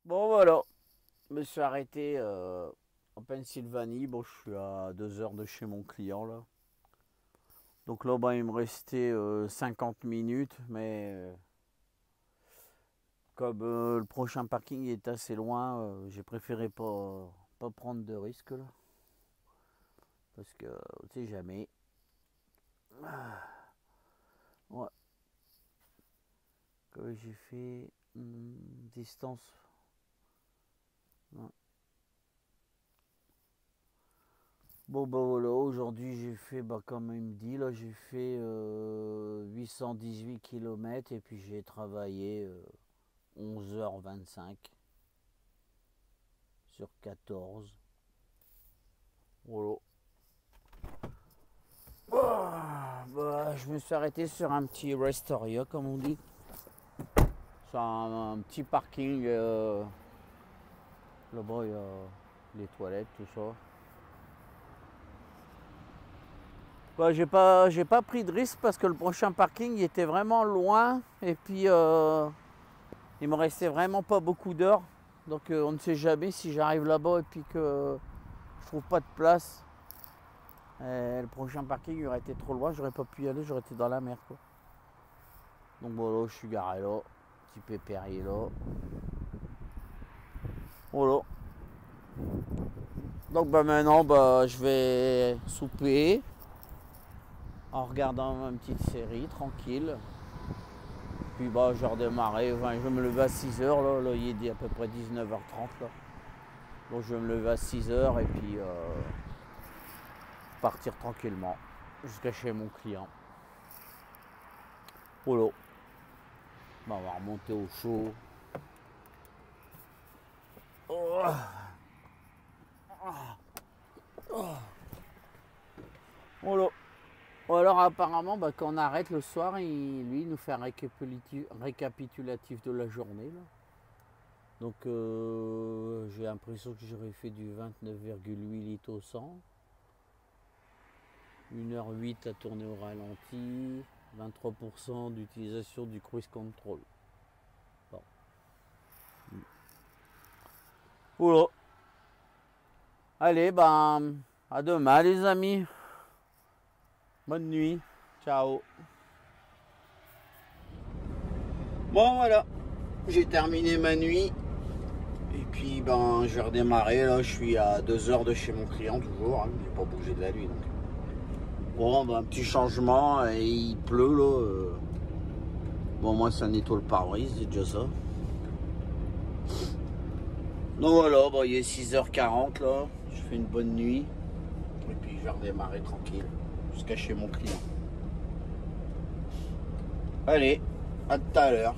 Bon voilà, je me suis arrêté en Pennsylvanie. Bon, je suis à 2 heures de chez mon client là. Donc là, bah, il me restait 50 minutes, mais comme le prochain parking est assez loin, j'ai préféré pas prendre de risque là. Parce que tu sais jamais. Ouais, que j'ai fait distance. Ouais. Bon bah voilà, aujourd'hui j'ai fait, bah, comme il me dit, là j'ai fait 818 km et puis j'ai travaillé 11h25 sur 14. Voilà. Bah, je me suis arrêté sur un petit restoria, comme on dit. Sur un petit parking. Là-bas, il y a les toilettes, tout ça. Bah, j'ai pas pris de risque parce que le prochain parking il était vraiment loin. Et puis, il me restait vraiment pas beaucoup d'heures. Donc, on ne sait jamais si j'arrive là-bas et puis que je trouve pas de place. Le prochain parking il aurait été trop loin, j'aurais pas pu y aller, j'aurais été dans la mer, quoi. Donc voilà, je suis garé là, petit pépérier là. Voilà. Donc bah maintenant bah je vais souper en regardant une petite série tranquille. Puis bah je vais redémarrer, enfin, je vais me lever à 6h là, il est dit à peu près 19h30 là. Donc je vais me lever à 6h et puis partir tranquillement jusqu'à chez mon client. Voilà. Bah, on va remonter au chaud. Oh. Voilà. Ou alors apparemment bah, quand on arrête le soir, lui nous fait un récapitulatif de la journée là. Donc j'ai l'impression que j'aurais fait du 29,8 litres au 100. 1h08 à tourner au ralenti. 23% d'utilisation du cruise control. Bon. Voilà. Allez, ben, à demain les amis. Bonne nuit. Ciao. Bon voilà, j'ai terminé ma nuit. Et puis ben je vais redémarrer. Là je suis à 2 heures de chez mon client toujours. Hein. J'ai pas bougé de la nuit donc. Bon ben, un petit changement et il pleut là. Bon moi ça nettoie le pare-brise, c'est déjà ça. Donc voilà, bon, il est 6h40 là. Je fais une bonne nuit. Et puis je vais redémarrer tranquille. Jusqu'à chez mon client. Allez, à tout à l'heure.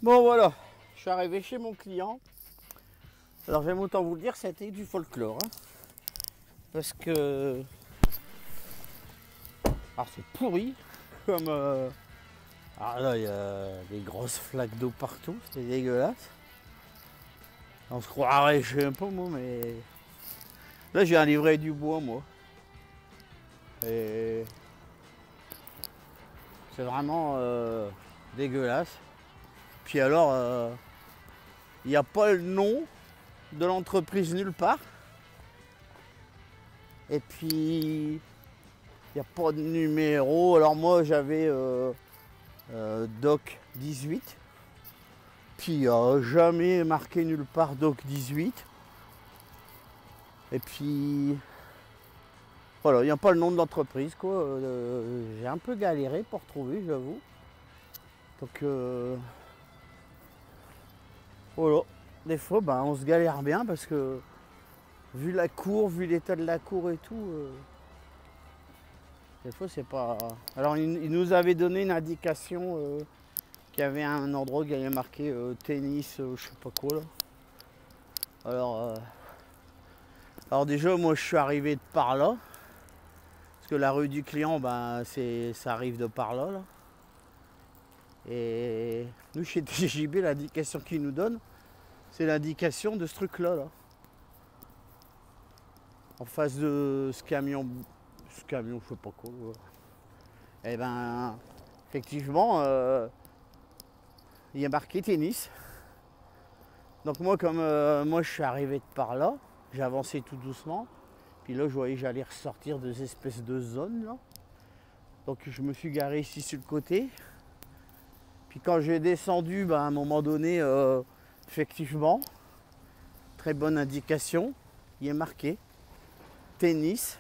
Bon voilà, je suis arrivé chez mon client. Alors j'aime autant vous le dire, c'était du folklore. Hein, parce que... Alors c'est pourri, comme... Alors là, il y a des grosses flaques d'eau partout, c'est dégueulasse. On se croirait, je sais un peu moi, mais... Là j'ai un livret du bois, moi. Et... C'est vraiment dégueulasse. Puis alors, il n'y a pas le nom de l'entreprise nulle part. Et puis, il n'y a pas de numéro. Alors moi, j'avais Doc 18. Puis, il n'y a jamais marqué nulle part Doc 18. Et puis, voilà, il n'y a pas le nom de l'entreprise, quoi. J'ai un peu galéré pour trouver, j'avoue. Donc, voilà. Des fois, ben, on se galère bien parce que, vu la cour, vu l'état de la cour et tout, des fois, c'est pas... Alors, il nous avait donné une indication qu'il y avait un endroit qui avait marqué tennis, je sais pas quoi, là. Alors déjà, moi, je suis arrivé de par là. Parce que la rue du client, ben, ça arrive de par là, là. Et nous, chez TGB, l'indication qu'il nous donne, c'est l'indication de ce truc-là, là. En face de ce camion, je sais pas quoi. Ouais. Et ben, effectivement, il y a marqué tennis. Donc moi, comme moi, je suis arrivé de par là, j'ai avancé tout doucement. Puis là, je voyais que j'allais ressortir de ces espèces de zones, là. Donc je me suis garé ici sur le côté. Puis quand j'ai descendu, ben, à un moment donné, effectivement, très bonne indication, il est marqué tennis.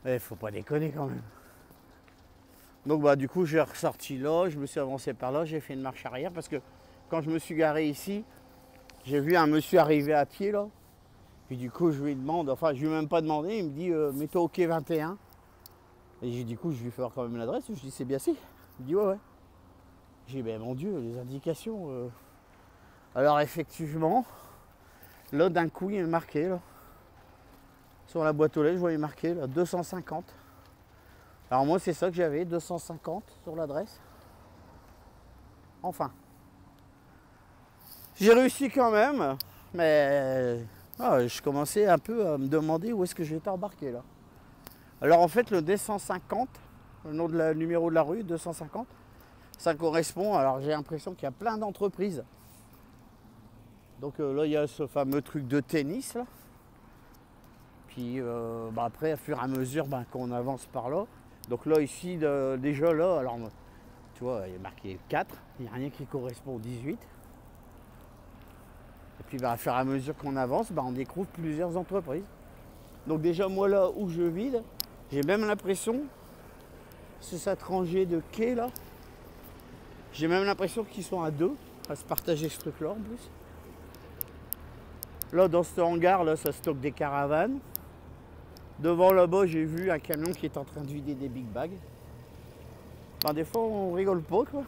Il faut pas déconner quand même. Donc bah du coup j'ai ressorti là, je me suis avancé par là, j'ai fait une marche arrière parce que quand je me suis garé ici, j'ai vu un monsieur arriver à pied là. Puis du coup je lui demande, enfin je lui ai même pas demandé, il me dit mets-toi au quai 21. Et du coup je lui fais quand même l'adresse, je dis c'est bien si. Il dit ouais. J'ai dit ben mon Dieu, les indications. Alors effectivement, là d'un coup il est marqué là. Sur la boîte aux lettres, je voyais marqué là, 250. Alors moi c'est ça que j'avais, 250 sur l'adresse. Enfin. J'ai réussi quand même, mais je commençais un peu à me demander où est-ce que j'étais embarqué là. Alors en fait le 250, le nom de la numéro de la rue, 250, ça correspond, alors j'ai l'impression qu'il y a plein d'entreprises. Donc là il y a ce fameux truc de tennis là. Puis après, au fur et à mesure qu'on avance par là, donc là, ici, déjà là, alors tu vois, il y a marqué 4, il n'y a rien qui correspond au 18. Et puis au fur et à mesure qu'on avance, on découvre plusieurs entreprises. Donc déjà, moi là où je vide, j'ai même l'impression, c'est cette rangée de quais là, j'ai même l'impression qu'ils sont à deux, à se partager ce truc là en plus. Là, dans ce hangar là, ça stocke des caravanes. Devant là-bas, j'ai vu un camion qui est en train de vider des big bags. Des fois, on rigole pas, quoi.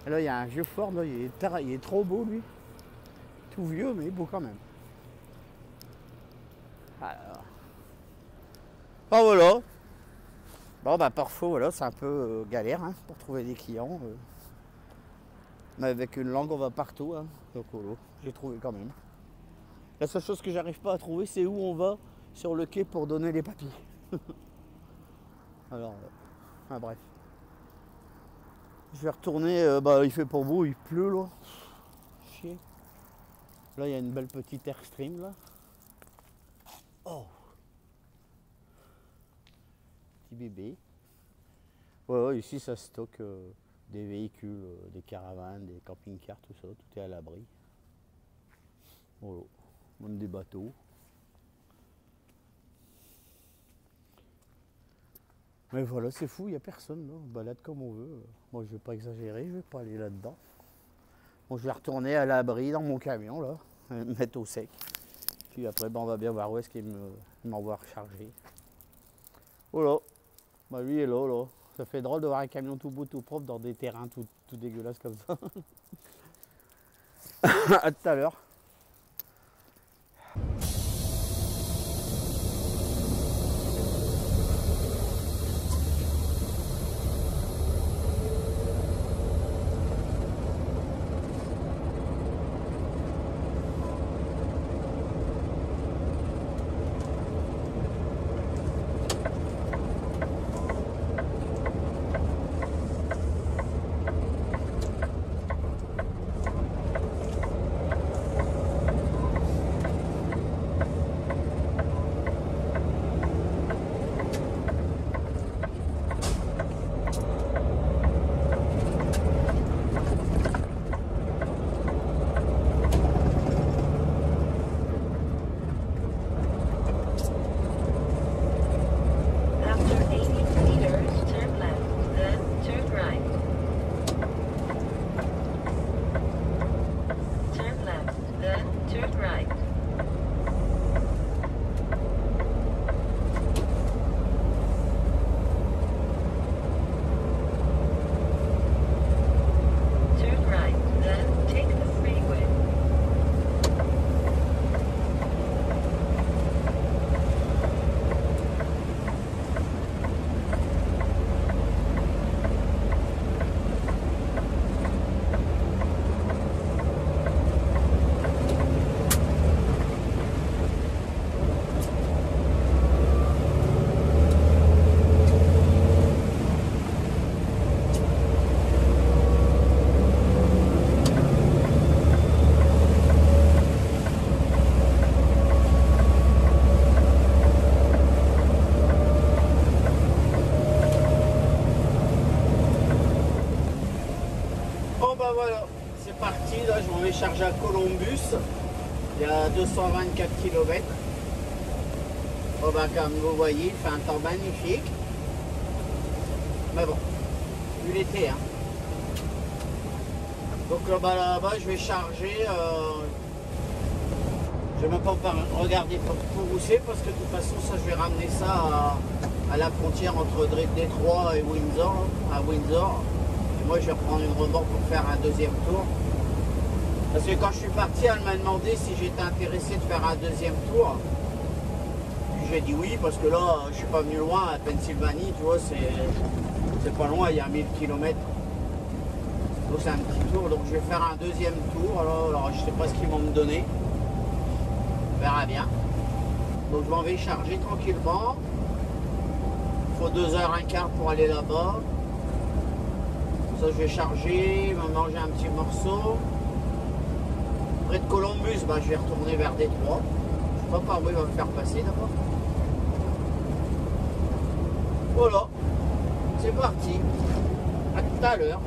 Et là, il y a un vieux Ford, là, il est trop beau, lui. Tout vieux, mais beau quand même. Alors. Voilà. Bon, parfois, voilà, c'est un peu galère hein, pour trouver des clients. Mais avec une langue, on va partout. Hein. Donc, voilà, j'ai trouvé quand même. La seule chose que j'arrive pas à trouver, c'est où on va sur le quai pour donner les papiers. Alors, bref. Je vais retourner, il fait pas beau, il pleut là. Chier. Là, il y a une belle petite Airstream là. Oh. Petit bébé. Ouais, ici ça stocke des véhicules, des caravanes, des camping-cars, tout ça, tout est à l'abri. Voilà. Même des bateaux. Mais voilà, c'est fou, il n'y a personne là, on balade comme on veut. Moi je vais pas exagérer, je vais pas aller là-dedans. Bon, je vais retourner à l'abri dans mon camion là, me mettre au sec. Puis après on va bien voir où est-ce qu'il m'envoie recharger. Voilà, lui est là, Ça fait drôle de voir un camion tout beau, tout propre dans des terrains tout dégueulasses comme ça. À tout à l'heure. Voilà, c'est parti, là je m'en vais charger à Columbus, il y a 224 km. Oh bah comme vous voyez, il fait un temps magnifique. Mais bon, vu l'été hein. Donc là-bas je vais charger, je vais même pas regarder pour où c'est parce que de toute façon ça je vais ramener ça à la frontière entre Détroit et Windsor, à Windsor. Moi je vais reprendre une remorque pour faire un deuxième tour. Parce que quand je suis parti, elle m'a demandé si j'étais intéressé de faire un deuxième tour. J'ai dit oui parce que là je suis pas venu loin à Pennsylvanie, tu vois, c'est pas loin, il y a 1000 km. Donc c'est un petit tour, donc je vais faire un deuxième tour. Alors je sais pas ce qu'ils vont me donner. On verra bien. Donc je m'en vais charger tranquillement. Il faut 2h15 pour aller là-bas. Ça je vais charger, me manger un petit morceau. Près de Columbus, bah, je vais retourner vers Détroit. Je sais pas par où il va me faire passer d'abord. Voilà, c'est parti. À tout à l'heure.